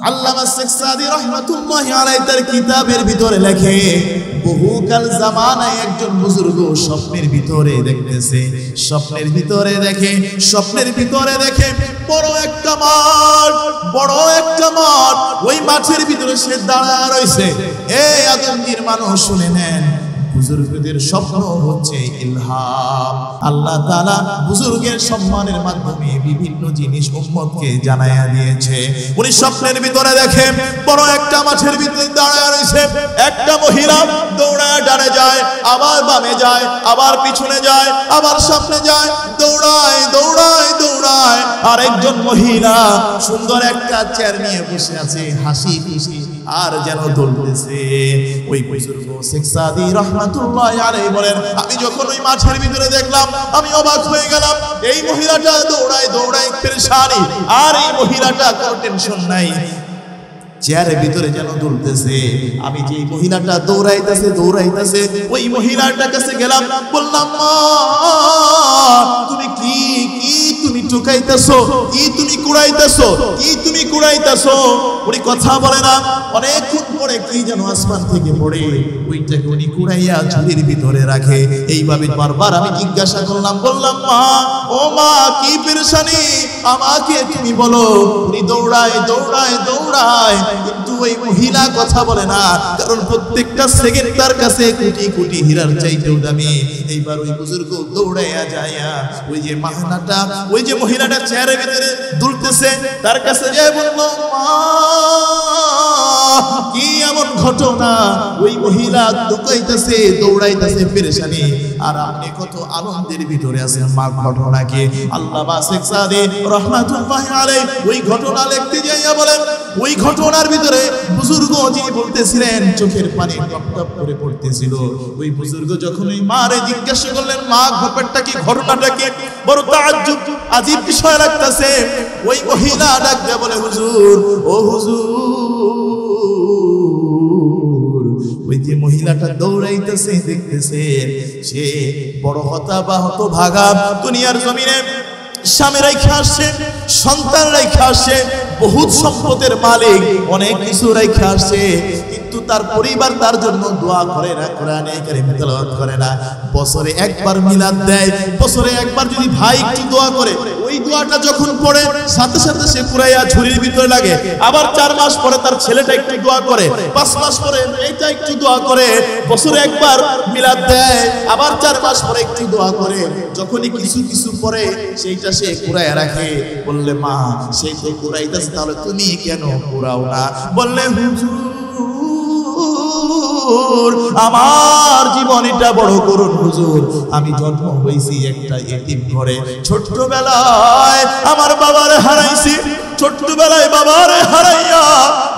আল্লামা শেখ সাদি রহমাতুল্লাহি আলাইহি তার কিতাবের ভিতরে লেখে, বহুকাল জামানায় একজন বুজুর্গ স্বপ্নের ভিতরে দেখতেছে, স্বপ্নের ভিতরে দেখে বড় একটা মাঠ, ওই মাঠের ভিতরে সে দাঁড়ায় রয়েছে। এই আদমজির মানুষ শুনে নেন, বুজুর্গদের স্বপ্ন হচ্ছে ইলহাম। আল্লাহ তাআলা বুজুর্গের সম্মানের মাধ্যমে বিভিন্ন জিনিস উম্মতকে জানায়া দিয়েছে। উনি স্বপ্নের ভিতরে দেখে বড় একটা মাঠের ভিতরে দাঁড়ায় রয়েছে একটা মহিলা, দৌড়ায় ডানে যায়, আবার বামে যায়, আবার পিছনে যায়, আবার সামনে যায়, দৌড়ায়। আর একজন মহিলা সুন্দর একটা চেয়ার নিয়ে বসে আছে, হাসি খুশি আর যেন দুলতেছে। ওই বুজুর্গ শেখ সাদি রহমাতুল্লাহি আলাইহি বলেন, আমি যখন ওই মাঠের ভিতরে দেখলাম আমি অবাক হয়ে গেলাম। এই মহিলাটা দৌড়ায় পেরেশানি, আর এই মহিলাটা কোনো টেনশন নাই, চেয়ারের ভিতরে যেন দুলতেছে। আমি যে মহিলাটা দৌড়াইতেছে ওই মহিলাটার কাছে গেলাম, বললাম, মা তুমি কি তুমি টুকাইতেছো, কি তুমি কুড়াইতেছো? উনি কথা বলে না। অনেকক্ষণ পরে কি যেন আসমান থেকে পড়ে, ওইটাকে উনি কুড়াইয়া ঝুড়ির ভিতরে রাখে। এইভাবে বারবার আমি জিজ্ঞাসা করলাম, বললাম, মা ও মা কি পেরেশানি, আমাকে তুমি বলো। উনি দৌড়ায়, কিন্তু ওই মহিলা কথা বলে না, কারণ প্রত্যেকটা সেকেন্ড তার কাছে কোটি কোটি হীরার চাইতেও দামি। এইবার ওই বুজুর্গ দৌড়াইয়া যায়া ওই যে মহিলাটা চেয়ারের ভিতরে দুলতেছে তার কাছে যায়, বলল, মা কি এমন ঘটনা? ওই মহিলা দৌড়াইতেছে পেরেশানি, আর আপনি কত আনন্দের ভিতরে আছেন। মা ঘটনা কি? আল্লামা শেখ সাদি রহমাতুল্লাহি আলাইহি ওই ঘটনা লিখতে যাইয়া বলেন, ওই ঘটনার ভিতরে বুজুর্গ যিনি বলতেছিলেন চোখের পানি টপ টপ করে পড়তেছিল। ওই বুজুর্গ যখন ওই মারে জিজ্ঞাসা করলেন, মা ব্যাপারটা কি, ঘটনাটা কি? বড় তাজ্জুব আজীব বিষয় লাগতেছে। ওই মহিলা ডাক দিয়ে বলে, হুজুর, ও হুজুর, ওই যে মহিলাটা দৌড়াইতেছে দেখতেছে, সে বড় হতভাগা, দুনিয়ার জমিনে স্বামী রাইখা আসছে, সন্তান রাইখা আসছে, বহুত সম্পদের মালিক, অনেক কিছু রাইখা আসছে, কিন্তু তার পরিবার তার জন্য দোয়া করে না, কোরআনে কারীম তেলাওয়াত করে না। বছরে একবার মিলাদ দেয়, বছরে একবার যদি ভাই একটু দোয়া করে, ওই দোয়াটা যখন পড়ে সাথে সাথে সে কুরাইয়া ঝুড়ির ভিতরে লাগে। আবার 4 মাস পরে তার ছেলেটা একটু দোয়া করে, 5 মাস পরে এইটা একটু দোয়া করে, বছরে একবার মিলাদ দেয়, আবার 4 মাস পরে একটু দোয়া করে। যখনই কিছু পরে সেইটা সে কুরাইয়া রাখে। বললে, মা সেই তো কুরাইতেছে, তাহলে তুমি কেন কুরাও না? বললে, হুজুর, আমার জীবনটা বড় করুন হুজুর। আমি জন্ম হয়েছি একটা এতিম ঘরে, ছোট্টবেলায় আমার বাবারে হারাইছি, ছোট্টবেলায় বাবারে হারাইয়া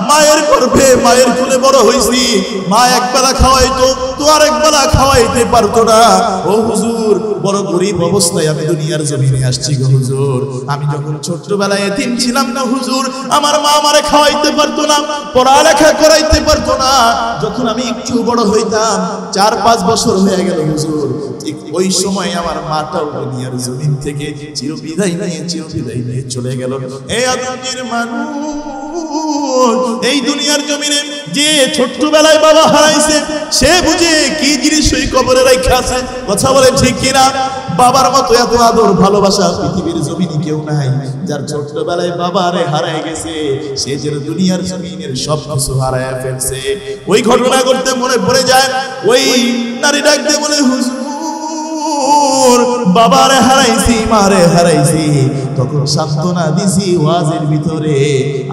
মায়ের গর্ভে মায়ের কোলে বড় হইছি। মা একবেলা খাওয়াইতো, তো আরেকবেলা খাওয়াইতে পারতো না। ও হুজুর, বড় গরিব অবস্থায় আমি দুনিয়ার জমিনে আসছি গো হুজুর। আমি যখন ছোট্টবেলায় এতিম ছিলাম না হুজুর, আমার মা আমারে খাওয়াইতে পারতো না, পড়ালেখা করাইতে পারতো না। যখন আমি একটু বড় হইতাম, 4-5 বছর হয়ে গেল হুজুর, ঠিক ওই সময় আমার মাটাও দুনিয়ার জমিন থেকে চিরবিদায় নিয়ে চলে গেল। এই আদমজির মানুষ, এই দুনিয়ার জমিনে যে ছোট্টবেলায় বাবা হারাইছে, সে বুঝে কি জিনিস ওই কবরে রাখা আছে। কথা বলে ঠিক কিনা? বাবার মতো এত আদর ভালোবাসা পৃথিবীর জমিনে কেউ নাই। যার ছোট্টবেলায় বাবারে হারায় গেছে, সে যেন দুনিয়ার জমিনের সব কিছু হারায় ফেলছে। ওই ঘটনা করতে মনে পড়ে যায়, ওই নারী ডাক দিয়ে বলে, হুজুর, বাবারে হারাইছি, মারে হারাইছি, তখন সান্ত্বনা দিছি ওয়াজের ভিতরে।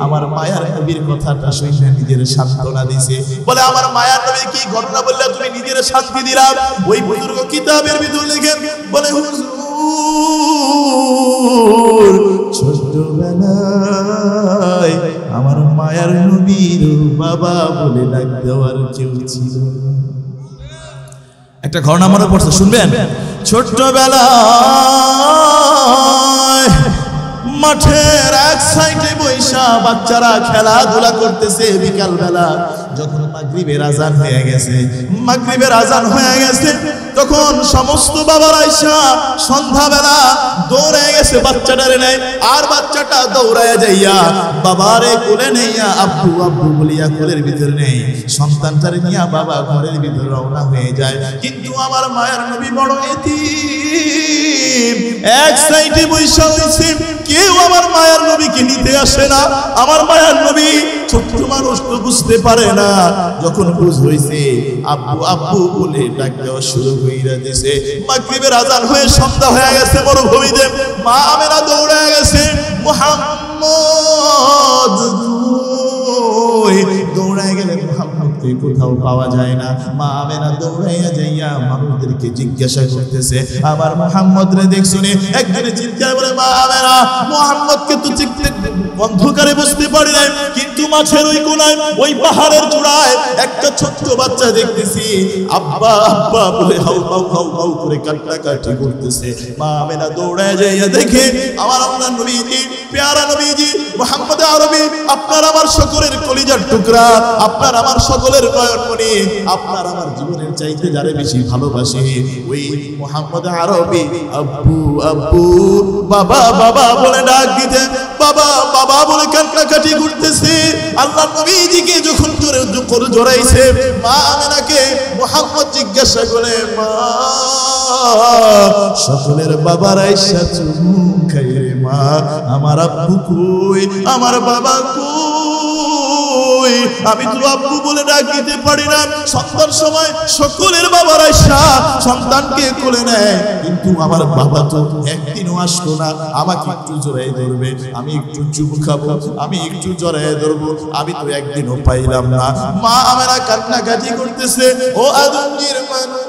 আমার মায়ার নবীর কথাটা শুনে নিজের সান্ত্বনা দিছে। বলে, আমার মায়ার নবী কি ঘটনা বললে তুমি নিজের শান্তি দিলা? ওই বুজুর্গ কিতাবের ভিতরে লিখে বলে, হুজুর, ছোটবেলায় আমার মায়ার নবীর বাবা বলে ডাক দেওয়ার কেউ ছিল। একটা ঘটনা মনে পড়ছে, শুনবেন? ছোটবেলায় মাঠের এক সাইডে বৈশা বাচ্চারা খেলাধুলা করতেছে। বিকাল বেলা যখন মাগরিবের আজান হয়ে গেছে, মাগরিবের আজান হয়ে গেছে, তখন সমস্ত বাবারা আইসা সন্ধ্যাবেলা দৌড়ে গেছে বাচ্চাটারে নেয়, আর বাচ্চাটা দৌড়ায় যাইয়া বাবারে কোলে নেইয়া আব্বু আব্বু বলিয়া কোলের ভিতরে নেই, সন্তানটারে নিয়া বাবা ঘরের ভিতরে রওনা হয়ে যায়। কিন্তু আমার মায়ের নবী বড় এতিম, এক সাইডে বৈশা হইছে, কেউ আমার মায়ের নবীকে নিতে আসে না। আমার মায়ের নবী ছোট্ট মানুষ তো বুঝতে পারে না, যখন বুঝ হইছে আব্বু আব্বু বলে ডাক দেওয়া শুরু কইরা দিছে। মাগরিবের আজান হয়ে সন্ধ্যা হয়ে গেছে মরুভূমিতে, মা আমেনা দৌড়ে গেছে, মুহাম্মদ দৌড়ায় গেলে মুহাম্মদকে কোথাও পাওয়া যায় না। মা আমেনা দৌড়াইয়া যাইয়া মানুষদেরকে জিজ্ঞাসা করতেছে, আবার মুহাম্মদ রে দেখছুনি? একজনে চিৎকার করে, মা আমেনা মুহাম্মদকে তো চিনতে অন্ধকারে বুঝতে পারি নাই, কিন্তু মাছের ওই কোনায় ওই পাহাড়ের চূড়ায় একটা ছোট্ট বাচ্চা দেখতেছি, আব্বা আব্বা বলে হাউ হাউ হাউ হাউ করে কান্নাকাটি করতেছে। মা আমেনা দৌড়ায় যাইয়া দেখে আমার আল্লাহর নবীজি, পেয়ারা নবীজি মুহাম্মদ আরবি, আপনার আমার সকলের কলিজার টুকরা, আপনার আমার সকলের নয়নমণি, আপনার আমার জীবনের চাইতে যারে বেশি ভালোবাসি, ওই মুহাম্মদ আরবি আব্বু আব্বু বাবা বাবা বলে ডাক দিতে, বাবা বাবা বলে কান্নাকাটি করতেছে। আল্লাহর নবীজিকে যখন জোরে করে জড়াইছে, মা আমেনাকে মুহাম্মদ জিজ্ঞাসা করে, মা সকলের বাবার আইসা চুমু খাই রে মা, আমার আব্বু কই, আমার বাবা কই, আমি তো আব্বু বলে ডাক দিতে পারি না। সন্তান সময় সকলের বাবার আইসা সন্তানকে কোলে নেয়, কিন্তু আমার বাবা তো একদিনও আসলো না আমাকে একটু জড়াই ধরবে, আমি একটু চুমু খাবো, আমি একটু জড়াই ধরবো, আমি তো একদিনও পাইলাম না। মা আমেনা কান্নাকাটি করতেছে। ও আদমজির মানুষ,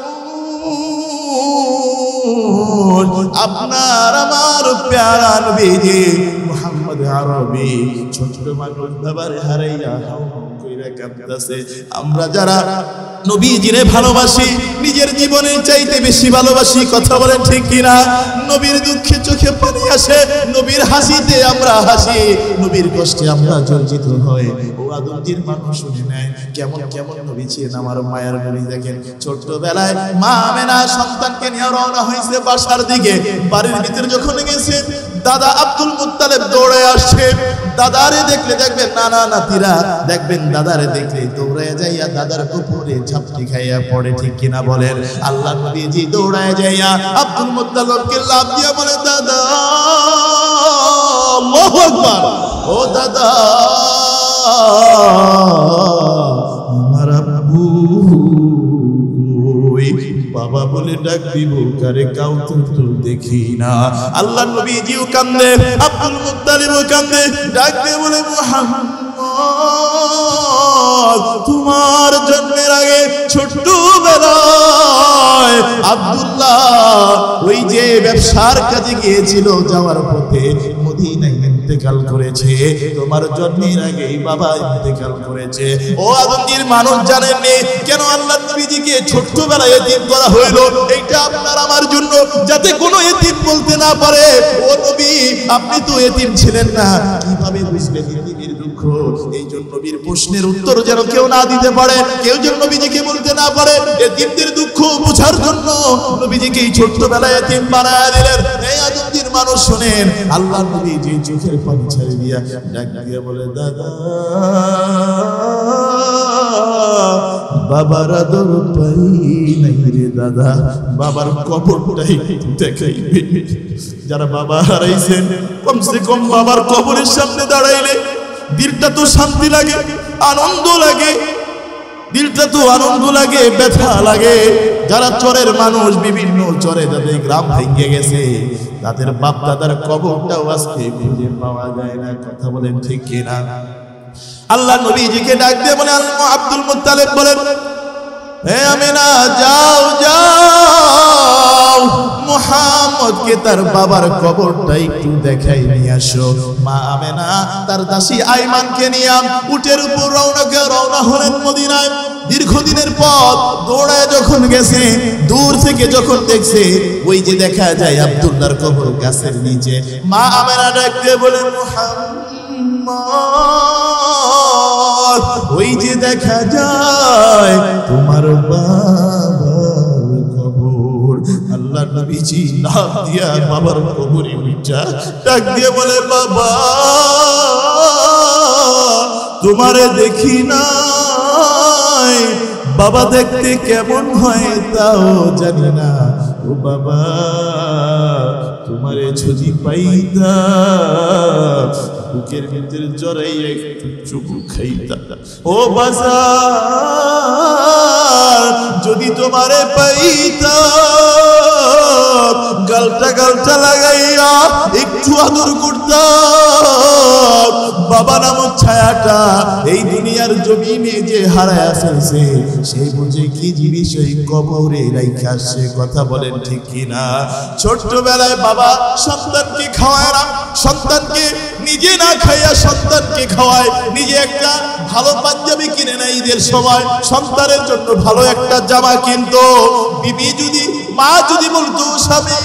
আপনার আমার প্যারা নবীজি মুহাম্মদ আরবি ছোট মানুষ বাবার হারাইয়া হাউ হাউ কইরা কাঁদতেছে। আমরা যারা নবীজিরে ভালোবাসি, নিজের জীবনের চাইতে বেশি ভালোবাসি, কথা বলেন ঠিক কিনা? নবীর দুঃখে চোখে পানি আসে, নবীর হাসিতে আমরা হাসি, নবীর কষ্টে আমরা জর্জিত হই। ও আদমজির মানুষ শুনে নেয় কেমন কেমন নবী ছিলেন আমার মায়ের নবী। দেখেন ছোটবেলায় মা আমেনা সন্তানকে নিয়ে রওনা হয়েছে বাসার দিকে, বাড়ির ভিতরে যখন গেছে দাদা আব্দুল মুত্তালিব দৌড়ে আসছে। দাদারে দেখলে দেখবেন নানা নাতিরা দেখবেন দাদারে দেখলে দৌড়ে যাইয়া দাদার উপরে ঝাপটি খাইয়া পড়ে, ঠিক কিনা বলেন? আল্লাহ নবীজি দৌড়ায় যাইয়া আব্দুল মুত্তালিবকে লাফ দিয়া বলে, দাদা আল্লাহু আকবার, ও দাদা আমার আব্বু বাবা বলে ডাক দিব কারে, কাউ তো দেখি না। আল্লাহ নবীজিও কান্দে, আব্দুল মুত্তালিবও কান্দে, ডাক দিয়ে বলে, মুহাম্মদ তোমার জন্মের আগে ছোট্টবেলায় আব্দুল্লাহ ওই যে ব্যবসার কাজে গিয়েছিল, যাওয়ার পথে মদিনায় ইন্তেকাল করেছে, তোমার জন্মের আগেই বাবা ইন্তেকাল করেছে। ও আদমজির মানুষ জানেননি কেন আল্লাহ নবীজিকে ছোট্টবেলায় এতিম করা হইল? এইটা আপনার আমার জন্য, যাতে কোনো এতিম বলতে না পারে ও নবী আপনি তো এতিম ছিলেন না, কিভাবে বুঝবেন এতিমের দুঃখ? এই জন্য নবীর প্রশ্নের উত্তর যেন কেউ না দিতে পারে, কেউ যেন নবীজিকে বলতে না পারে, এতিমদের দুঃখ বোঝার জন্য নবীজিকে এই ছোট্টবেলায় এতিম বানায় দিলেন। এই আদমজির মানুষ শুনেন, আল্লাহ নবী যে চোখের পানি ছেড়ে দিয়া ডাক দিয়ে বলে, দাদা বাবার আদর পাই নাই রে দাদা, বাবার কবরটাই দেখাইবে। যারা বাবা হারাইছেন কমসে কম বাবার কবরের সামনে দাঁড়াইলে দিলটা তো শান্তি লাগে, আনন্দ লাগে, দিলটা তো আনন্দ লাগে, ব্যথা লাগে। যারা চরের মানুষ, বিভিন্ন চরে যাদের গ্রাম ভেঙে গেছে, তাদের বাপ দাদার কবরটাও আজকে খুঁজে পাওয়া যায় না, কথা বলেন ঠিক কিনা? আল্লাহ নবীজিকে ডাক দিয়ে বলে, আব্দুল মুত্তালিব বলেন, হে আমিনা যাও যাও মুহাম্মদকে তার বাবার কবরটা একটু দেখাই নিয়ে আসো। মা আমেনা তার দাসী আইমানকে নিয়ে উটের উপর রওনা হলেন মদিনায়। দীর্ঘদিনের পথ দৌড়ায় যখন গেছে, দূর থেকে যখন দেখছে ওই যে দেখা যায় আব্দুল্লাহর কবর গাছের নিচে, মা আমেনা ডাক দিয়ে বলে, মুহাম্মদ ওই যে দেখা যায় তোমার বাবার কবর। আল্লাহ নবীজি নাম দিয়া বাবার কবরে উঠা ডাক দিয়ে বলে, বাবা তোমারে দেখি নাই, বাবা দেখতে কেমন হয় তাও জানি না, ও বাবা তোমারে যদি পাইতাম বুকের ভিতরে জড়াইয়া একটু চুমু খাইতাম। ও বাজার যদি তোমারে পাইতাম গালটা গালটা লাগাইয়া একটু আদর করতাম। বাবা নামক ছায়াটা এই দুনিয়ার জমিনে যে হারায়া ফেলছে সে বুঝে কি জিনিস ওই কবরে রাইখা আসছে। কথা বলেন ঠিক কিনা? ছোট্টবেলায় বাবা সন্তানকে খাওয়ায় না, সন্তানকে নিজে না খাইয়া সন্তানকে খাওয়ায়। নিজে একটা ভালো পাঞ্জাবি কিনে নেয় ঈদের সময়, সন্তানের জন্য ভালো একটা জামা কিনতো। বিবি যদি, মা যদি বলতো, স্বামী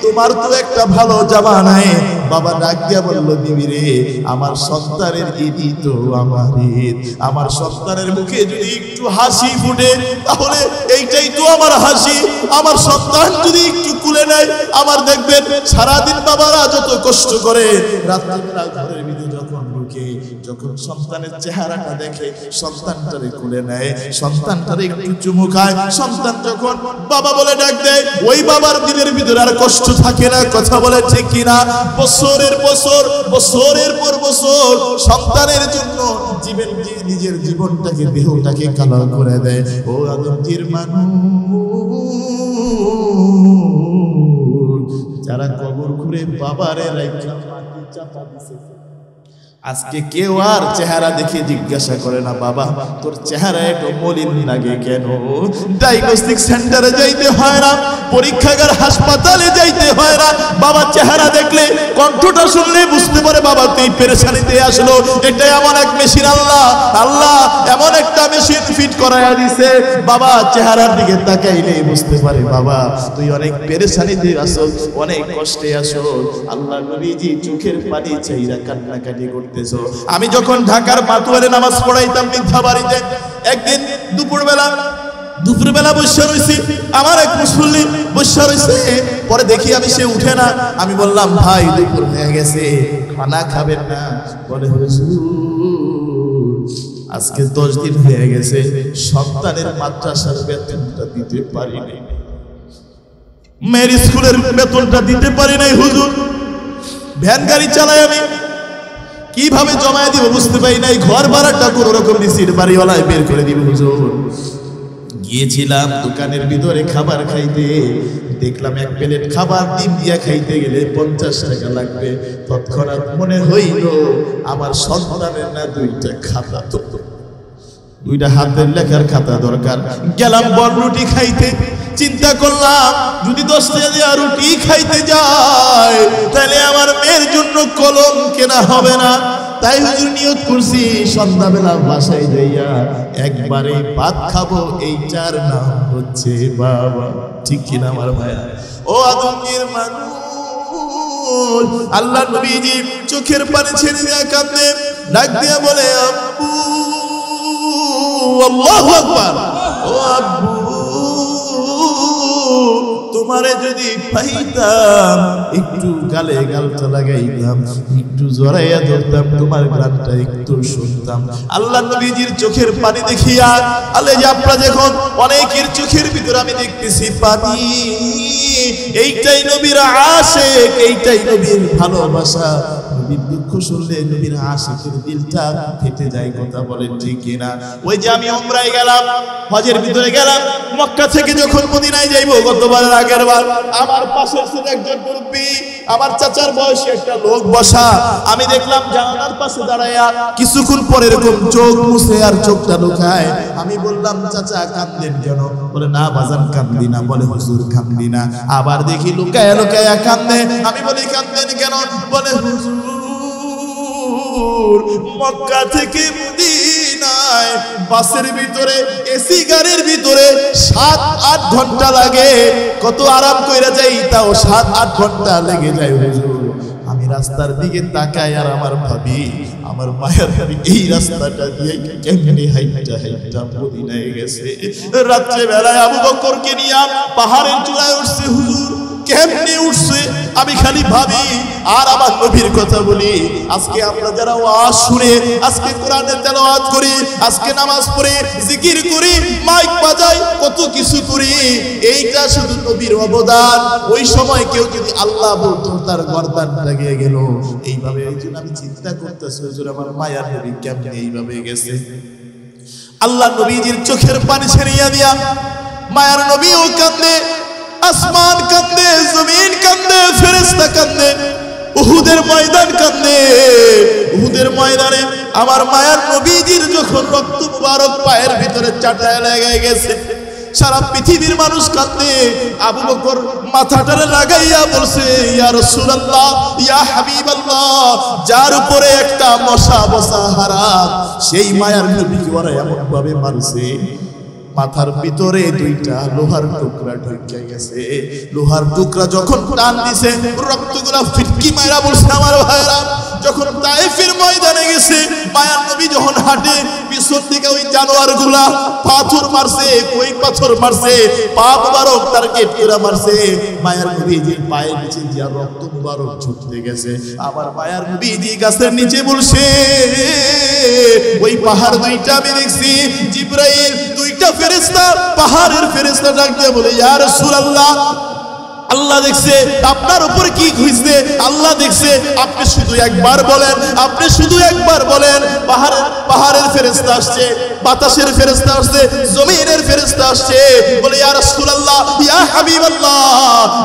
তোমার তো একটা ভালো জামা নাই, বাবা ডাক দিয়া বললো, বিবি রে আমার সন্তানের ঈদই তো আমার ঈদ। আমার সন্তানের মুখে যদি একটু হাসি ফুটে তাহলে এইটাই তো আমার হাসি। আমার সন্তান যদি একটু কুলে নেয়, আমার দেখবেন সারাদিন বাবারা যত কষ্ট করে রাত্রিবেলা ঘরের ভিতরে যখন ঢুকে, যখন সন্তানের চেহারাটা দেখে সন্তানটারে কুলে নেয়, সন্তানটারে একটু চুমু খায়, সন্তান যখন বাবা বলে ডাক দেয় ওই বাবার দিনের ভিতরে আর কষ্ট থাকে না। কথা বলে ঠিক কিনা? বছরের বছর, বছরের পর বছর সন্তানের জন্য নিজের জীবনটাকে, দেহটাকে কালো করে দেয়। ও আদমজির মানুষ যারা কবর খুঁড়ে বাবারে রাইখা মাটি চাপা দিছে, আজকে কেউ আর চেহারা দেখে জিজ্ঞাসা করে না, বাবা তোর চেহারা একটু মলিন লাগে কেন? ডায়াগনস্টিক সেন্টারে যাইতে হয় না, পরীক্ষাগার হাসপাতালে যাইতে হয় না। বাবা চেহারা দেখলে, কণ্ঠটা শুনলে বুঝতে পারে বাবা তুই পেরেশানিতে আসলো। এটা এমন এক মেশিন, আল্লাহ এমন একটা মেশিন ফিট করায়া দিছে, বাবা চেহারার দিকে তাকাইলে বুঝতে পারে বাবা তুই অনেক পেরেশানিতে আসো, অনেক কষ্টে আসো। আল্লাহ নবীজি চোখের পানি চাইরা কান্নাকাটি করতে। আমি যখন ঢাকার মাতুয়ারে নামাজ পড়াইতাম মিথ্যা বাড়িতে, একদিন দুপুরবেলা বসে রয়েছি, আমার এক মুসল্লি বসে রয়েছে, পরে দেখি আমি সে উঠে না। আমি বললাম ভাই দুপুর হয়ে গেছে, খানা খাবেন না? বলে আজকে 10 দিন হয়ে গেছে সন্তানের মাদ্রাসার বেতনটা দিতে পারি নাই, মেয়ের স্কুলের বেতনটা দিতে পারি নাই হুজুর। ভ্যান গাড়ি চালাই আমি, কিভাবে জমায় দিব বুঝতে পারি নাই। ঘর ভাড়াটা কোনো রকম সিট বাড়িওয়ালায় বের করে দিব হুজুর। গিয়েছিলাম দোকানের ভিতরে খাবার খাইতে, দেখলাম এক প্লেট খাবার ডিম দিয়া খাইতে গেলে 50 টাকা লাগবে। তৎক্ষণাৎ মনে হইল আমার সন্তানের না 2টা খাতা, তো 2টা হাতের লেখার খাতা দরকার। গেলাম বনরুটি খাইতে, চিন্তা করলাম যদি 10 টাকা দিয়ে রুটি খাইতে যায় তাহলে আমার মেয়ের জন্য কলম কেনা হবে না। তাই হুজুর নিয়ত করছি সন্ধ্যাবেলা বাসায় যাইয়া একবারে ভাত খাবো, এইটার নাম হচ্ছে বাবা। ঠিক কিনা আমার ভাইয়া? ও আদমের মানুষ, আল্লাহ নবীজি চোখের পানি ছেড়ে দিয়া কাঁদে, ডাক দিয়া বলে আব্বু, আল্লাহু আকবার, ও আব্বু তোমারে যদি পাইতাম একটু গালে গালটা লাগাইতাম, একটু জড়াইয়া ধরতাম, তোমার গানটা একটু শুনতাম। আল্লাহ নবীজির চোখের পানি দেখিয়া আলে যে আপনারা দেখুন অনেকের চোখের ভিতরে আমি দেখতেছি পানি। এইটাই নবীর আশিক, এইটাই নবীর ভালোবাসা। নবীর দুঃখ শুনলে নবীর আশিকের দিলটা ফেটে যায়। কথা বলেন ঠিক কিনা? ওই যে আমি উমরায় গেলাম, হজের ভিতরে গেলাম, মক্কা থেকে যখন মদিনায় যাইবো গতবারের আগের বার, আমার পাশের ছিল একজন মুরব্বী, আমার চাচার বয়সী একটা লোক বসা। আমি দেখলাম জানালার পাশে দাঁড়ায়া কিছুক্ষণ পরে এরকম চোখ মুছে আর চোখটা লুকায়। আমি বললাম চাচা কাঁদলেন কেন? বলে না বাজান কাঁদলি না। বলে হুজুর কাঁদলি না। আবার দেখি লুকায়া লুকায়া কাঁদে। আমি বলি কাঁদলেন কেন? বলে হুজুর মক্কা থেকে মদিনায় বাসের ভিতরে, এসি গাড়ির ভিতরে 7-8 ঘন্টা লাগে। কত আরাম কইরা যাই তাও 7-8 ঘন্টা লেগে যায় হুজুর। আমি রাস্তার দিকে তাকাই আর আমার ভাবি আমার মায়ের নবী এই রাস্তাটা দিয়ে কেমনে হাইটা মদিনায় গেছে। রাত্রে বেলায় আবু বকরকে নিয়ে পাহাড়ের চূড়ায় উঠছে। হুজুর কেমনে উঠছে আমি খালি ভাবি আর আমার নবীর কথা বলি। আজকে আমরা যারা ওয়াজ শুনে, আজকে কোরআনের তেলাওয়াত করি, আজকে নামাজ পড়ি, জিকির করি, মাইক বাজাই, কত কিছু করি, এইটা শুধু নবীর অবদান। ওই সময় কেউ যদি আল্লাহ বলতো তার গর্দান লাগিয়ে গেল। এইভাবে একজন আমি চিন্তা করতেছি, হুজুর আমার মায়ার নবী কেমনে এইভাবে গেছে। আল্লাহ নবীজির চোখের পানি ছেড়িয়া দিয়া মায়ার নবীও কান্দে, আসমান কান্দে, জমিন কান্দে, ফেরেশতা কান্দে, উহুদের ময়দান কান্দে। উহুদের ময়দানে আমার মায়ার নবীজির যখন রক্ত মুবারক পায়ের ভিতরে চাটায় লেগে গেছে, সারা পৃথিবীর মানুষ কান্দে। আবু বকর মাথাটারে লাগাইয়া বলছে, ইয়া রাসূলুল্লাহ, ইয়া হাবিবাল্লাহ, যার উপরে একটা মশা বসা হারাম, সেই মায়ার নবীকে ওরা এমন ভাবে মারছে, মাথার ভিতরে দুইটা লোহার টুকরা ঢুকে গেছে। লোহার টুকরা যখন টান দিছে, রক্তগুলা ফিটকি মাইরা বলছে আমার ভাইরা। যখন তায়েফের ময়দানে গেছে, মায়ার নবী যখন হাঁটে, পিছন থেকে ওই জানোয়ারগুলা পাথর মারছে, কই পাথর মারছে, পা মুবারক টার্গেট করে মারছে। মায়ার নবী যে পায়ের নিচে দিয়া রক্ত মুবারক ছুটতে গেছে। আমার মায়ার নবী যে গাছের নিচে বলছে, ওই পাহাড় দুইটা আমি দেখছি। জিবরাইল দুইটা ফেরেশতা, পাহাড়ের ফেরেশতা ডাক দিয়ে বলে, ইয়া রাসূলুল্লাহ, আল্লাহ দেখছে আপনার উপর কি হইছে, আল্লাহ দেখছে, আপনি শুধু একবার বলেন, আপনি শুধু একবার বলেন। পাহাড়ের ফেরেশতা আসছে, বাতাসের ফেরেশতা আসছে, জমিনের ফেরেশতা আসছে, বলে ইয়া রাসূলুল্লাহ, ইয়া হাবিবাল্লাহ,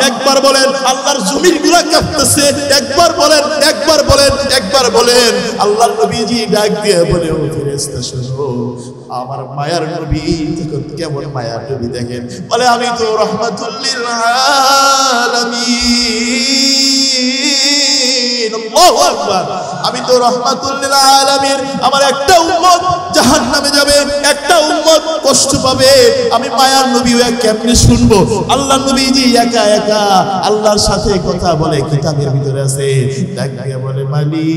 একবার বলেন। আল্লাহর জমিনগুলো কাঁপতেছে, একবার বলেন, একবার বলেন, একবার বলেন। আল্লাহর নবীজি ডাক দিয়ে বলে, ও ফেরেশতা শোনো, আমার মায়ার নবী কেমন মায়ার নবী দেখেন। বলে আমি তো রাহমাতুল লিল আলামিন, আল্লাহু আকবার, আমি তো রাহমাতুল লিল আলামিন। আমার একটা উম্মত জাহান্নামে যাবে, একটা উম্মত কষ্ট পাবে, আমি মায়ার নবী কেমনে শুনবো? আল্লাহর নবীজি একা একা আল্লাহর সাথে কথা বলে, কিতাবের ভিতরে আছে। ডাক দিয়ে বলে, মালিক,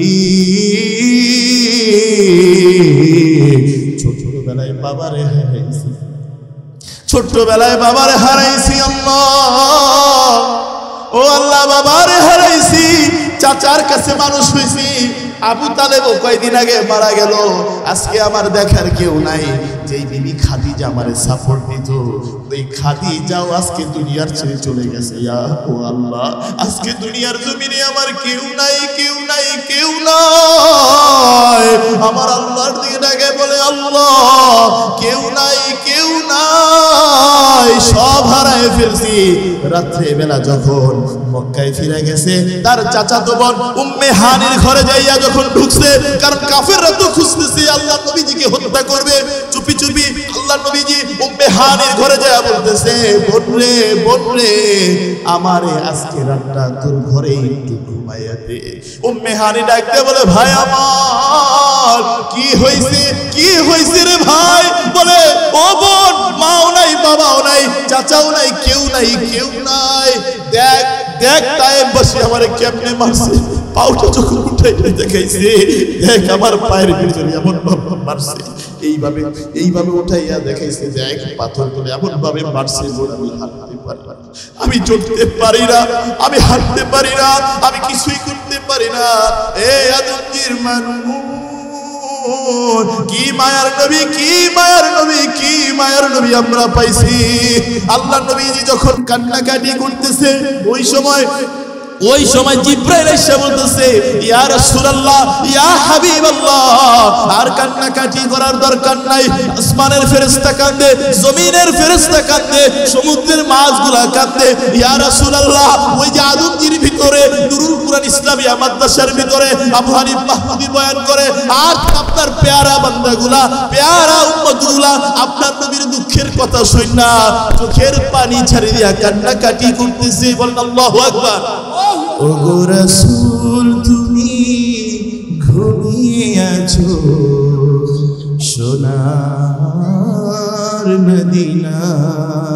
ছোটবেলায় বাবারে হারাইছি, ছোটবেলায় বাবারে হারাইছি আল্লাহ, ও আল্লাহ বাবারে হারাইছি। চাচার কাছে মানুষ হইছি, আবু তালেব কয়েকদিন আগে মারা গেল। আজকে আমার দেখার কেউ নাই। যেই বিবি খাদিজা আমারে সাপোর্ট দিত, ওই খাদিজাও আজকে দুনিয়ার ছেড়ে চলে গেছে। ইয়া ও আল্লাহ, আজকে দুনিয়ার জমিনে আমার কেউ নাই, কেউ নাই, কেউ নাই। আমার আল্লাহর দিকে ডাকে বলে, আল্লাহ কেউ নাই, কেউ নাই, সব হারায় ফেলছি। রাত্রে বেলা যখন মক্কায় ফিরে গেছে, তার চাচাতো বোন উম্মে হানির ঘরে যাইয়া যখন ঢুকছে, কারণ কাফেররা তো খুঁজতেছে আল্লাহ নবীজিকে হত্যা করবে, চুপি চুপি আল্লাহ নবীজি উম্মে হানির ঘরে যাইয়া বলতেছে, বোন রে, বোন রে, আমারে আজকে রাতটা তোর ঘরে একটু ঘুমাইয়া দে। উম্মে হানি ডাকতে বলে, ভাই আমার কি হইছে, কি হইছে রে ভাই? বলে, ও বোন, মাও নাই, বাবাও নাই, চাচাও নাই, কেউ নাই, কেউ নাই। দেখ দেখ তায়েব বসে আমারে কেমনে মারছে, পাউটা যখন উঠাইতে দেখাইছে, দেখ আমার পায়ের ভিতরে এমন ভাবে মারছে, এইভাবে এইভাবে উঠাইয়া দেখাইছে, দেখ পাথর তুলে এমন ভাবে মারছে, আমি হাঁটতে পারি না, আমি চলতে পারি না, আমি হাঁটতে পারি না, আমি কিছুই করতে পারি না। এই আদমজির মানুষ, কি মায়ার নবী, কি মায়ার নবী, কি মায়ার নবী আমরা পাইছি। আল্লাহ নবীজি যখন কান্নাকাটি করতেছে, ওই সময় জিবরাইল এসে বলতেছে, ইয়া রাসূলুল্লাহ, ইয়া হাবিবাল্লাহ, আর কান্নাকাটি করার দরকার নাই। আসমানের ফেরেশতা কাঁদে, জমিনের ফেরেশতা কাঁদে, সমুদ্রের মাছগুলা কাঁদে। ইয়া রাসূলুল্লাহ, ওই যে আদমজির ভিতরে নুরুল কুরআন ইসলামিয়া মাদ্রাসার ভিতরে আবু হানিফ মাহমুদি বয়ান করে, আর আপনার পেয়ারা বান্দাগুলা, পেয়ারা উম্মতগুলা আপনার নবীর দুঃখের কথা শুননা চোখের পানি ছেড়ে দিয়া কান্নাকাটি করতেছে। বলেন আল্লাহু আকবার। ওগো রাসূল, তুমি ঘুমিয়ে আছো সোনার মদিনায়।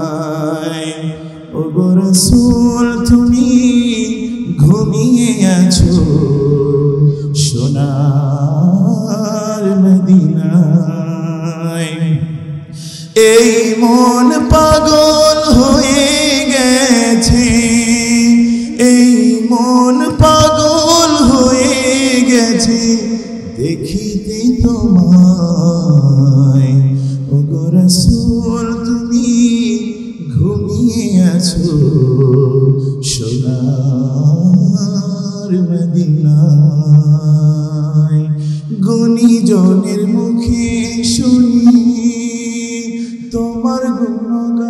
ওগো রাসূল, তুমি ঘুমিয়ে আছো সোনার এই মন পাগল হয়ে গেছে, এই মন পাগল হয়ে গেছে দেখিতে তোমায়। ওগো রাসূল তুমি ঘুমিয়ে আছো সোনার মদিনায়। গুণীজনের মুখে শুনি তোমার গুণগান,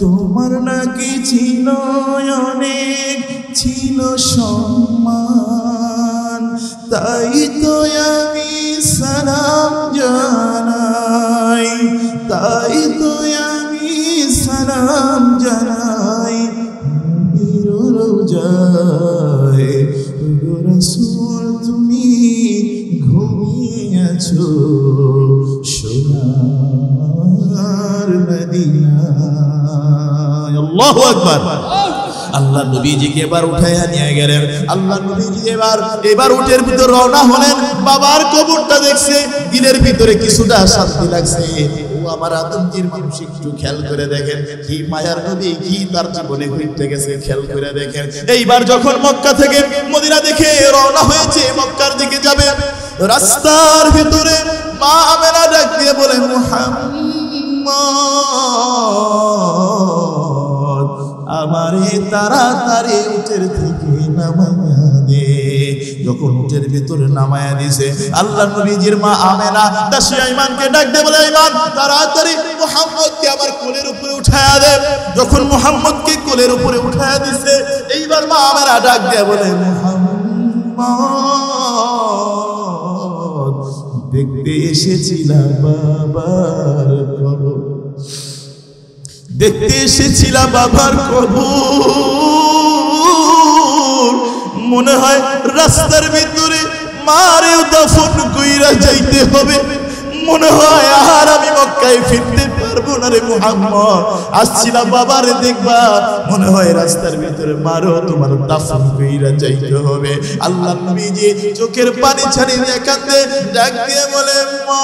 তোমার নাকি ছিল অনেক ছিল সম্মান, তাই তো আমি সালাম জানাই, তাই তো আমি সালাম জানাই নবীর রওজায়। ওগো রাসূল তুমি ঘুমিয়ে আছো সোনার মদিনায়। আল্লাহু আকবার। আল্লাহ নবীজিকে এবার উঠাইয়া নিয়ে গেলেন। আল্লাহ নবীজি এবার উটের ভিতর রওনা হলেন। বাবার কবরটা দেখছে, দিলের ভিতরে কিছুটা শান্তি লাগছে। ও আমার আদমজির মানুষ একটু খেয়াল করে দেখেন, কি মায়ার নবী, কি তার জীবনে ঘটে গেছে খেয়াল করে দেখেন। এইবার যখন মক্কা থেকে মদিনা দেখে রওনা হয়েছে, মক্কার দিকে যাবে, রাস্তার ভিতরে মা আমেনা ডাক দিয়ে বলে মুহাম্মদ আমারে তাড়াতাড়ি উটের থেকে নামায়া দে। যখন উটের ভিতরে নামায়া দিয়েছে, আল্লাহ নবীজির মা আমেনা দাসী আইমানকে ডাক দিয়ে বলে আইমান তাড়াতাড়ি মুহাম্মদকে আমার কোলের উপরে উঠায়া দে। যখন মুহাম্মদকে কোলের উপরে উঠায়া দিছে, এইবার মা আমেনা ডাক দিয়ে বলে মুহাম্মদ দেখতে এসেছিলাম বাবার কবর, দেখতে এসেছিলাম বাবার কবর। মনে হয় রাস্তার ভিতরে মারেও দাফন কইরা যাইতে হবে, মনে হয় আর আমি মক্কায় ফিরতে পারবো না রে মুহাম্মদ। আসছিলাম বাবারে দেখবা, মনে হয় রাস্তার ভিতরে মারো তোমার দাফন কইরা যাইতে হবে। আল্লাহ নবীজি চোখের পানি ছাড়িয়ে কাঁদে, ডাক দিয়ে বলে মা।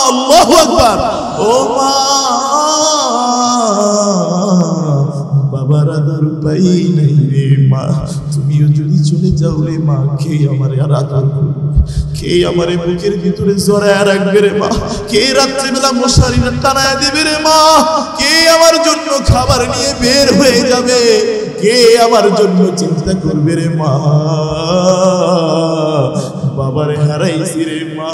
আল্লাহু আকবার। ও মা, বাবার আদর পাই নাই রে মা, তুমিও যদি চলে যাও রে মা, কে আমার আর আদর করবে, কে আমার বুকের ভিতরে জড়ায় রাখবে রে মা, কে রাত্রিবেলা মশারি টানায় দেবে রে মা, কে আমার জন্য খাবার নিয়ে বের হয়ে যাবে, কে আমার জন্য চিন্তা করবে রে মা। বাবারে হারাইছি রে মা,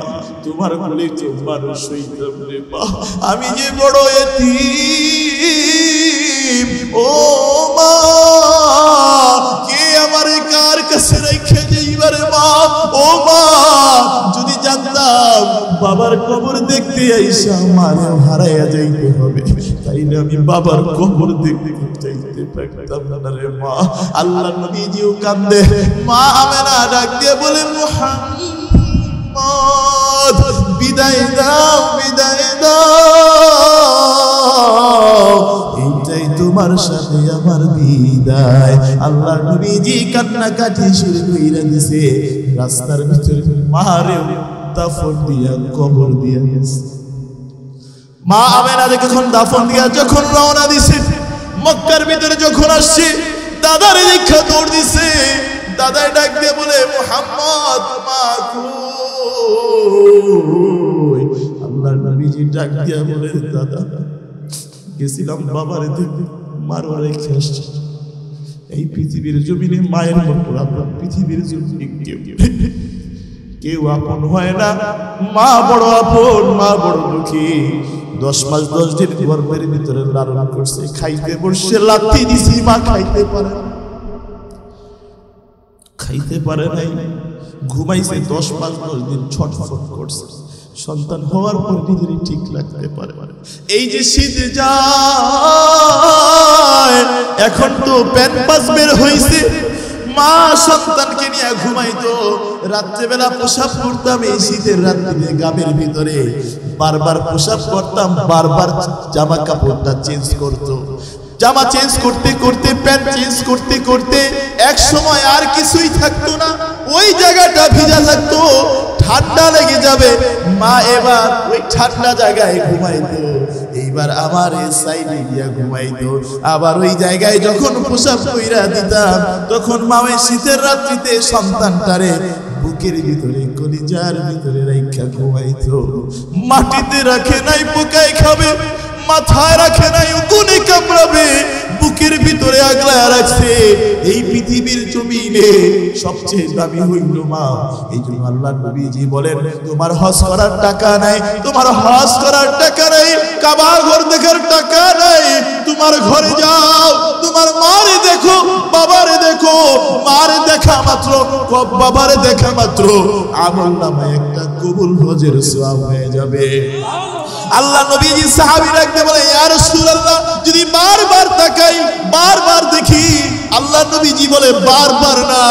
তোমার কোলে তোমার সইতাম রে মা, আমি যে বড় এতিম। ও মা, কে আমারে কার কাছে রেখে যাইবারে মা। ও মা, যদি জানতাম বাবার কবর দেখতে আইসা আমারে হারাইয়া যাইতে হবে, তাইলে আমি বাবার কবর দেখতে যাইতে পারতাম না রে মা। আল্লাহ নবীজিও কান্দে, মা আমেনা ডাক দিয়ে বলে মুহাম্মদ বিদায় দাও, বিদায় দাও, এইটাই তোমার সাথে আমার বিদায়। আল্লাহ নবীজি কান্নাকাটি শুরু কইরা দিছে। রাস্তার ভিতরে মারেও দাফন দিয়া কবর দিয়া গেছে। মা আমেনা যখন দাফন দিয়া যখন রওনা দিছে, মক্কার ভিতরে যখন আসছে, দাদার দীক্ষা দৌড় দিছে। দাদাই ডাক দিয়ে বলে মুহাম্মদ মা কই। আল্লাহ নবীজি ডাক দিয়া বলে দাদা গেছিলাম বাবারে দেখতে, মারো রেখে আসছি। এই পৃথিবীর জমিনে মায়ের মতো আপন পৃথিবীর জমিনে কেউ আপন হয় না। মা বড় আপন, মা বড় দুঃখী। 10 মাস 10 দিন গর্ভের ভিতরে লালন করছে, খাইতে বসে লাথি দিছি, মা খাইতে পারে না, খাইতে পারে নাই, ঘুমাইছে 10 মাস 10 দিন, ছটফট করছে। সন্তান হওয়ার পর নিজেরই ঠিক লাগতে পারে। এই যে শীত যায়, এখন তো প্যাম্পাস বের হইছে, মা সন্তানকে নিয়ে ঘুমাইতো। রাত্রেবেলা প্রসাব করতাম, এই শীতের রাত্রিতে গ্রামের ভিতরে বারবার প্রসাব করতাম, বারবার জামা কাপড়টা চেঞ্জ করতো। জামা চেঞ্জ করতে করতে, প্যান্ট চেঞ্জ করতে করতে এক সময় আর কিছুই থাকতো না, ওই জায়গাটা ভিজা থাকতো। ঠান্ডা লেগে যাবে, মা এবার ওই ঠান্ডা জায়গায় ঘুমাইতো, এইবার আমার এই সাইডে গিয়া ঘুমাইতো। আবার ওই জায়গায় যখন পোশাক কইরা দিতাম, তখন মা ওই শীতের রাত্রিতে সন্তানটারে বুকের ভিতরে কলিজার ভিতরে রাইখা ঘুমাইতো। মাটিতে রাখে নাই পোকায় খাবে, মাথায় রাখে নাই উকুনে কামড়াবে, বুকের ভিতরে আগলায় রাখছে। এই পৃথিবীর জমিনে সবচেয়ে দামি হইল মা। এই জন্য আল্লাহ নবীজি বলেন, তোমার হজ করার টাকা নাই, তোমার হজ করার টাকা নাই, কাবা ঘর দেখার টাকা নাই, তোমার ঘরে যাও, তোমার মারে দেখো, বাবারে দেখো। মারে দেখা মাত্র, বাবারে দেখা মাত্র আমল নামায় একটা কবুল হজের সওয়াব হয়ে যাবে। আল্লাহ নবীজি সাহাবী রাখতে বলে, ইয়া রাসূলুল্লাহ, যদি বারবার তাকাই, বারবার দেখি। আল্লাহ নবীজি বলে, বারবার না,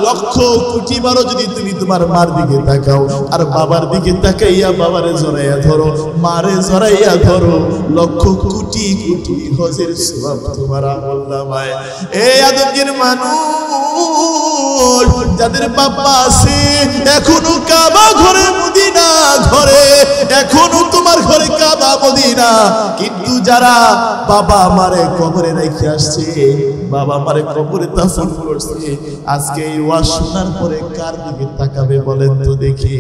লক্ষ কোটি বারও যদি তুমি তোমার মার দিকে তাকাও আর বাবার দিকে তাকাইয়া বাবারে জড়াইয়া ধরো, মারে জড়াইয়া ধরো, লক্ষ কোটি কোটি হজের সওয়াব তোমার আমলনামায়। এই আদমগির মানুষ যাদের বাবা আছে, এখনো কাবা ঘরে, মদিনা ঘরে, এখনো তোমার ঘরে কাবা মদিনা, কিন্তু যারা বাবা মারে কবরে রেখে আসছে, বাবা মারে কবরে দাফন করছে, আজকে এই ওয়াজ শোনার পরে কার দিকে তাকাবে বলেন তো দেখি।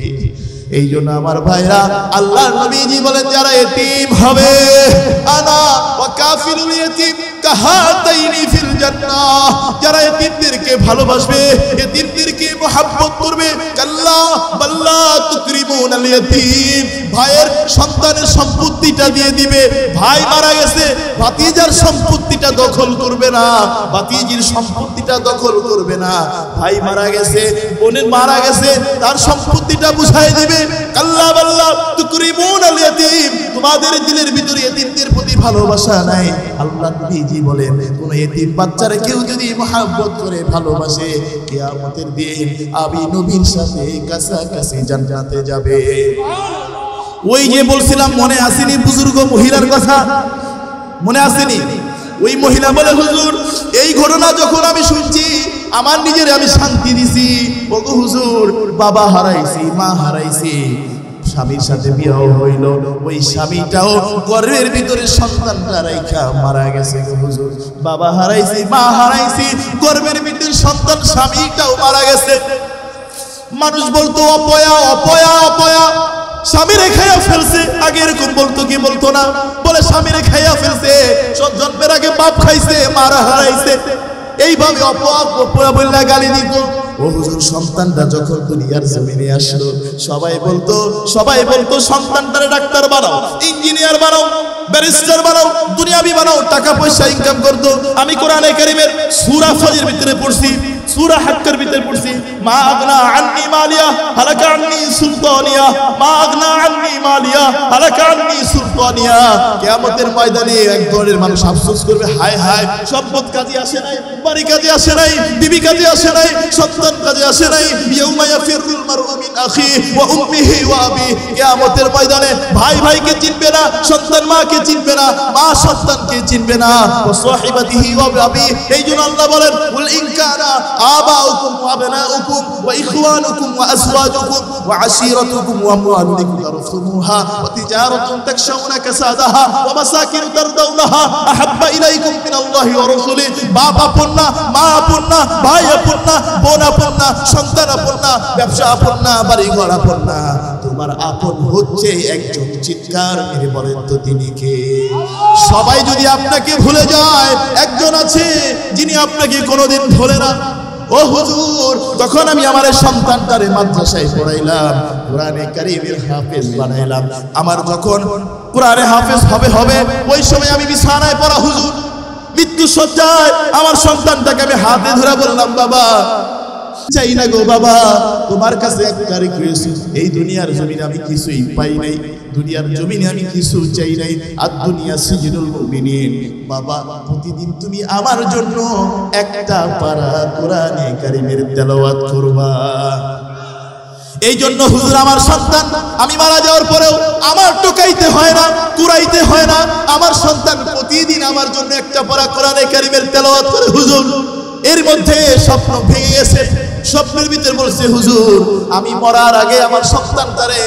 এই জন্য আমার ভাইরা, আল্লাহ নবীজি বলেন, যারা এতিম হবে, আনা ওয়া কাফিলুল ইয়াতীম কাহাতাইনি ফিল জান্নাহ, যারা এতিমদেরকে ভালোবাসবে, এতিমদেরকে মুহাব্বত করবে, কাল্লা বাল্লা তুকরিমুনাল ইয়াতীম, ভাইয়ের সন্তানের সম্পত্তিটা দিয়ে দিবে। ভাই মারা গেছে, ভাতিজার সম্পত্তিটা দখল করবে না, ভাতিজির সম্পত্তিটা দখল করবে না। ভাই মারা গেছে, বোনের মারা গেছে, তার সম্পত্তিটা বুঝাই দিবে। কাল্লা বাল্লা তুকরিমুনাল ইয়াতীম, তোমাদের দিলের ভিতরে এতিমদের প্রতি ভালোবাসা নাই। আল্লাহ নবীজি বলেন, কোন এতিম বাচ্চারে কেউ যদি মুহাব্বত করে ভালোবাসে, কিয়ামতের দিন আমি নবীর সাথে কাছাকাছি জান্নাতে যাবে। ওই যে বলছিলাম, মনে আসেনি বুজুর্গ মহিলার কথা? মনে আসেনি? ওই মহিলা বলে, হুজুর, এই ঘটনা যখন আমি শুনছি, আমার নিজের আমি শান্তি দিছি। ওগো হুজুর, বাবা হারাইছি, মা হারাইছি, স্বামীর সাথে বিবাহ হইল, ওই স্বামীটাও গর্ভের ভিতরে সন্তানটা রাইখা মারা গেছে। হুজুর, বাবা হারাইছি, মা হারাইছি, গর্ভের ভিতরে সন্তান, স্বামীটাও মারা গেছে। মানুষ বলতো অপয়া অপয়া অপয়া, স্বামীরে খাইয়া ফেলছে। আগে এরকম বলতো কি বলতো না? বলে স্বামীরে খাইয়া ফেলছে, জন্মের আগে বাপ খাইছে, মারা হারাইছে, এইভাবে অপয়া বললা গালি দিত। ও হুজুর, সন্তানটা যখন দুনিয়ার জমিনে আসলো, সবাই বলতো সন্তানটারে ডাক্তার বানাও, ইঞ্জিনিয়ার বানাও, ব্যারিস্টার বানাও, দুনিয়াবি বানাও, টাকা পয়সা ইনকাম করতো। আমি কোরআনে কারীমের সূরা ফাজির ভিতরে পড়ছি, সূরা হাক্কের ভিতরে পড়ছি, মা আগনা আন্নি মালিয়া হালাকা আন্নি সুলতানিয়া, মা আগনা আন্নি মালিয়া হালাকা আন্নি সুলতানিয়া। কিয়ামতের ময়দানে এক দলের মানুষ আফসোস করবে, হায় হায়, সম্পদ কাজে আসে নাই, বাড়ি কাজে আসে নাই, বিবি কাজে আসে নাই, সন্তান কাজে আসে নাই। ইয়াউমা ইয়াফিরুল মারউ মিন আখি ওয়া উম্মিহি ওয়া আবি, কিয়ামতের ময়দানে ভাই ভাইকে চিনবে না, সন্তান মাকে চিনবে না, মা সন্তানকে চিনবে না, ওয়া সাহিবাতিহি ওয়া আবি। এইজন্য আল্লাহ বলেন, কুল ইন কানা আবাউকুম ওয়া আবনাউকুম ওয়া ইখওয়ানুকুম ওয়া আজওয়াজুকুম ওয়া আশীরাতুকুম ওয়া আমওয়ালুন ইকতারাফতুমুহা ওয়া তিজারাতুন তাকশাউনা কাসাদাহা ওয়া মাসাকিন তারদাউনাহা আহাব্বা ইলাইকুম মিনাল্লাহি ওয়া রাসূলিহি। বাপ আপন না, মা আপন না, ভাই আপন না, বোন আপন না, সন্তান আপন না, ব্যবসা আপন না, বাড়ি ঘর আপন না, তোমার আপন হচ্ছে একজন। চিৎকার মেরে বলেন তো তিনি কে? সবাই যদি আপনাকে ভুলে যায়, একজন আছে যিনি আপনাকে কোনোদিন ভোলে না। ও হুজুর, তখন আমি আমার সন্তানটারে মাদ্রাসায় পড়াইলাম, কোরআনে কারীমের হাফেজ বানাইলাম। আমার যখন কোরআনে হাফেজ হবে ওই সময় আমি বিছানায় পড়া, হুজুর, মৃত্যু সজ্জায় আমার সন্তানটাকে আমি হাতে ধরে বললাম, বাবা চাই না গো বাবা, তোমার কাছে একটা রিকোয়েস্ট, এই দুনিয়ার জমিনে আমি কিছুই পাই নাই, দুনিয়ার জমিনে আমি কিছু চাই নাই, আর দুনিয়া সিজনুল মুমিনিন। বাবা, প্রতিদিন তুমি আমার জন্য একটা পারা কোরআনে কারীমের তেলাওয়াত করবা। এই জন্য হুজুর, আমার সন্তান আমি মারা যাওয়ার পরেও আমার টোকাইতে হয় না, কুরাইতে হয় না, আমার সন্তান প্রতিদিন আমার জন্য একটা পারা কোরআনে কারীমের তেলাওয়াত করে। হুজুর, এর মধ্যে স্বপ্ন ভেঙে গেছে। স্বপ্নের ভিতরে বলছে, হুজুর আমি মরার আগে আমার সন্তানটারে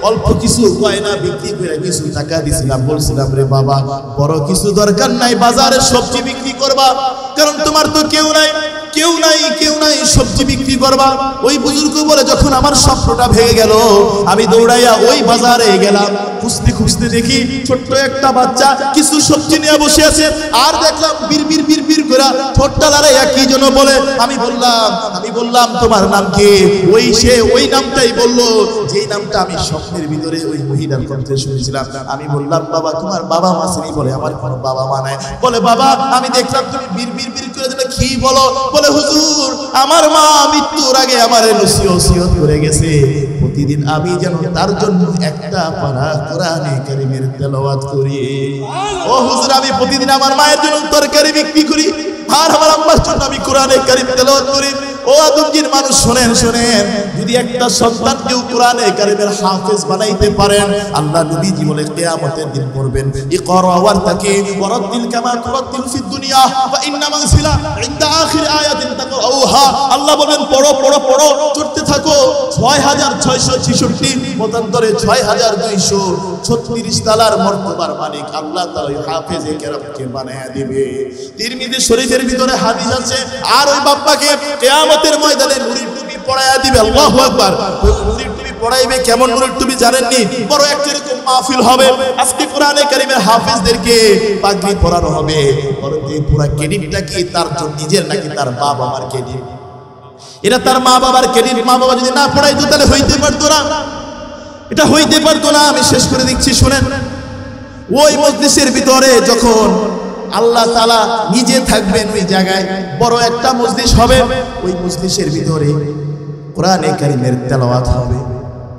অল্প কিছু গয়না বিক্রি করে কিছু টাকা দিছিলাম, বলছিলাম রে বাবা বড় কিছু দরকার নাই, বাজারে সবজি বিক্রি করবা, কারণ তোমার তো কেউ নাই, সবজি বিক্রি করবা। ওই বুজুর্গ বলে যখন আমার স্বপ্নটা ভেঙে গেল, আমি দৌড়াইয়া ওই বাজারে গেলাম, খুঁজতে খুঁজতে দেখি ছোট্ট একটা বাচ্চা কিছু সবজি নিয়ে বসে আছে, আর দেখলাম বিড়বিড় বিড়বিড় করে ঠোঁটটা লড়াইয়া কি যেন বলে। আমি বললাম তোমার নাম কি? ওই নামটাই বললো, যেই নামটা আমি স্বপ্নের ভিতরে ওই মহিলার কণ্ঠে শুনেছিলাম। আমি বললাম বাবা তোমার বাবা মা আছেনি? বলে আমার কোনো বাবা মা নাই। বলে বাবা আমি দেখলাম তুমি বিড়বিড় বিড় করে দিলে, কি বলো? বলে হুজুর আমার মা মৃত্যুর আগে আমার নসিহত করে গেছে, প্রতিদিন আমি যেন তার জন্য একটা পারা কোরআনে কারীমের তেলাওয়াত করি। ও হুজুর আমি প্রতিদিন আমার মায়ের জন্য তরকারি বিক্রি করি, আর আমার আম্মার জন্য আমি কোরআনে কারীম তেলাওয়াত করি। ও আদমজির মানুষ শোনেন, যদি একটা সন্তানকেও কোরআনে কারীমের হাফেজ বানাইতে পারেন, আল্লাহ নবীজি বলে কিয়ামতের দিন পড়বেন ইকরা ওয়ারতাকি ওয়ারাতিল কামা তুরাতিল ফিদ দুনিয়া ওয়া ইন্না মানসিলা ইনদা আখির আয়াতিন তাকরাউহা। আল্লাহ বলেন পড়ো পড়ো পড়ো, চড়তে থাকো। 6666 মতান্তরে 6236 তালার মর্তবার মালিক আল্লাহ তাআলা হাফেজে কেরামকে বানায়া দিবে। তিরমিজি শরীফের ভিতরে হাদিস আছে, আর ওই বাপ্পাকে কিয়ামতের ময়দানে নূরের টুপি পরায়া দিবে। আল্লাহু আকবার। নূরের টুপি পরাইবে, কেমন নূরের টুপি জানেননি? বড় একটা এরকম মাহফিল হবে, আজকে কোরআনে কারীমের হাফেজদেরকে পাগড়ি পরানো হবে। বড় এই পুরো ক্রেডিটটা কি তার জন্য নিজের নাকি তার বাবা মার ক্রেডিট? এটা তার মা বাবার ক্রেডিট। মা বাবা যদি না পড়াইতো তাহলে হইতে পারতো না, এটা হইতে পারতো না। আমি শেষ করে দিচ্ছি শুনেন। ওই মজলিসের ভিতরে যখন আল্লাহ তাআলা নিজে থাকবেন, ওই জায়গায় বড় একটা মজলিস হবে, ওই মজলিসের ভিতরে কোরআনে কারীমের তেলাওয়াত হবে।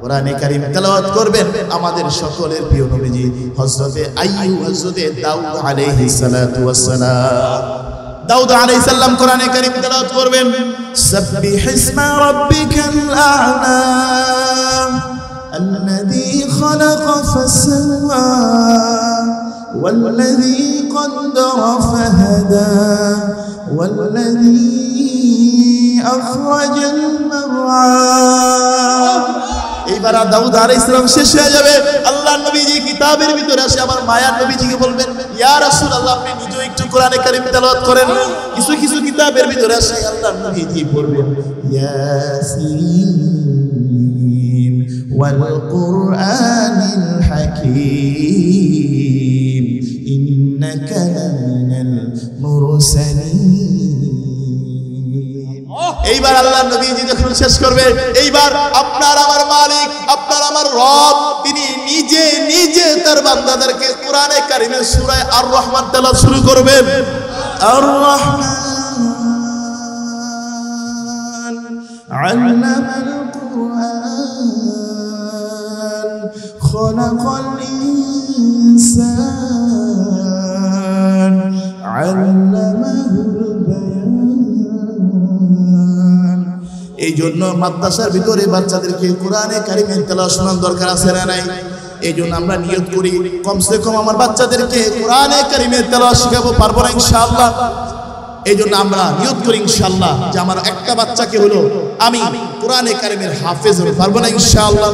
কোরআনে কারীম তেলাওয়াত করবেন আমাদের সকলের প্রিয় নবীজি হযরতে আইয়ুব, হযরতে দাউদ আলাইহিস সালাতু ওয়াস সালাম। দাউদ আলাইহিস সালাম কোরআনে কারীম তেলাওয়াত করবেন, সাব্বিহিসমা রাব্বিকাল আ'লা الذي خلق فسوى والذي قدر فهدى والذي أخرج المرعى। এইবার দাউদ আলাইহিস সালাম শেষ হয়ে যাবে। আল্লাহর নবীজি কিতাবের ভিতরে আসে আমার মায়ার নবীজিকে বলবেন, ইয়া রাসূলুল্লাহ আপনি নিজে একটু কোরআনে কারীম তেলাওয়াত করেন। কিছু কিছু কিতাবের ভিতরে আসে আল্লাহর নবীজি বলবেন, ইয়াসিন ওয়াল কুরআনিল হাকীম ইন্নাকা লামিনাল মুরসালিন। এইবার আল্লাহর নবীজি যখন শেষ করবে, এইবার আপনার আমার মালিক, আপনার আমার রব, তিনি নিজে নিজে তার বান্দাদেরকে কোরআনে কারীমের সূরা আর রহমান তেলাওয়াত শুরু করবেন। আর রহমান আল্লামাল কুরআন খলাকাল ইনসান আল্লামাহুল বায়ান। এই জন্য মাদ্রাসার ভিতরে বাচ্চাদেরকে কোরআনে কারীমের তেলাওয়াত শোনার দরকার আছে না নাই? এই জন্য আমরা নিয়ত করি কমসে কম আমার বাচ্চাদেরকে কোরআনে কারীমের তেলাওয়াত শেখাবো, পারবো না ইনশাআল্লাহ? এই জন্য আমরা নিয়ত করি ইনশাআল্লাহ যে আমার একটা বাচ্চাকে হলো আমি কোরআনে কারীমের হাফেজ হতে পারবো না ইনশাআল্লাহ?